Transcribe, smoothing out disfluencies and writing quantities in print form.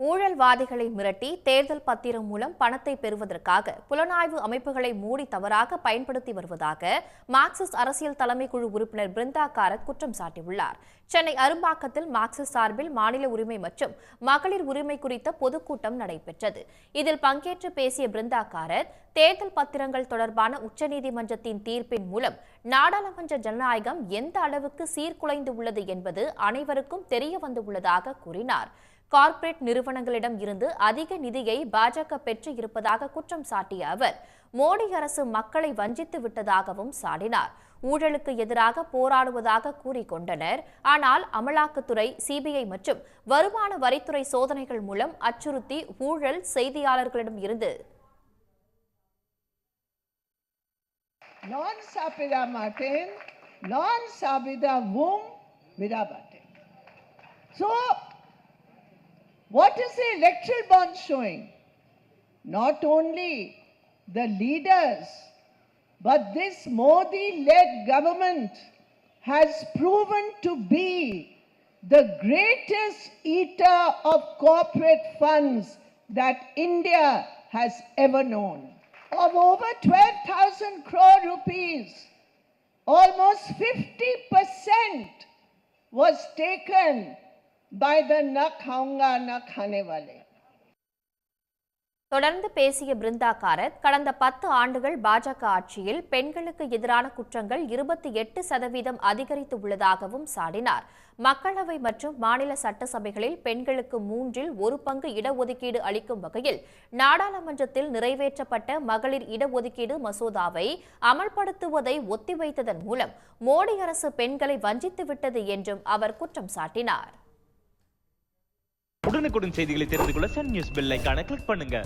ஊழல்வாதிகளை மிரட்டி தேர்தல் பத்திரம் மூலம் பணத்தை பெறுவதற்காக புலனாய்வு அமைப்புகளை மூடி தவறாக பயன்படுத்தி வருவதாக மார்க்சிஸ்ட் அரசியல் தலைமைக்குழு உறுப்பினர் பிருந்தா காரத் குற்றம் சாட்டியுள்ளார். சென்னை அரும்பாக்கத்தில் மார்க்சிஸ்ட் சார்பில் மாநில உரிமை மற்றும் மகளிர் உரிமை குறித்த பொதுக்கூட்டம் நடைபெற்றது. இதில் பங்கேற்று பேசிய பிருந்தா காரத், தேர்தல் பத்திரங்கள் தொடர்பான உச்சநீதிமன்றத்தின் தீர்ப்பின் மூலம் நாடாளுமன்ற ஜனநாயகம் எந்த அளவுக்கு சீர்குலைந்து உள்ளது என்பது அனைவருக்கும் தெரிய வந்துள்ளதாக கூறினார். கார்ப்பரேட் நிறுவனங்களிடம் இருந்து அதிக நிதியை பாஜக பெற்று இருப்பதாக குற்றம் சாட்டிய அவர், மோடி அரசு மக்களை வஞ்சித்து விட்டதாகவும் சாடினார். ஊழலுக்கு எதிராக போராடுவதாக கூறிக்கொண்டனர். ஆனால் அமலாக்கத்துறை, சிபிஐ மற்றும் வருமான வரித்துறை சோதனைகள் மூலம் அச்சுறுத்தி ஊழல் செய்தியாளர்களிடம் இருந்து what is the electoral bond showing? Not only the leaders, but this Modi-led government has proven to be the greatest eater of corporate funds that India has ever known. Of over 12,000 crore rupees, almost 50% was taken by the na khaunga na khane wale. தொடர்ந்து பேசிய பிருந்தா காரத், கடந்த 10 ஆண்டுகள் பாஜக ஆட்சியில் பெண்களுக்கு எதிரான குற்றங்கள் 28% அதிகரித்து உள்ளதாகவும் சாடினார். மக்களவை மற்றும் மாநில சட்டசபைகளில் பெண்களுக்கு 1/3 பங்கு இடஒதுக்கீடு அளிக்கும் வகையில் நாடாளுமன்றத்தில் நிறைவேற்றப்பட்ட மகளிர் இடஒதுக்கீடு மசோதாவை அமல்படுத்துவதை ஒத்திவைத்ததன் மூலம் மோடி அரசு பெண்களை வஞ்சித்துவிட்டது என்றும் அவர் குற்றம் சாட்டினார். உடனுக்குடன் செய்திகளை தெரிந்து கொள்ள சன் நியூஸ் பெல் ஐகானை கிளிக் பண்ணுங்க.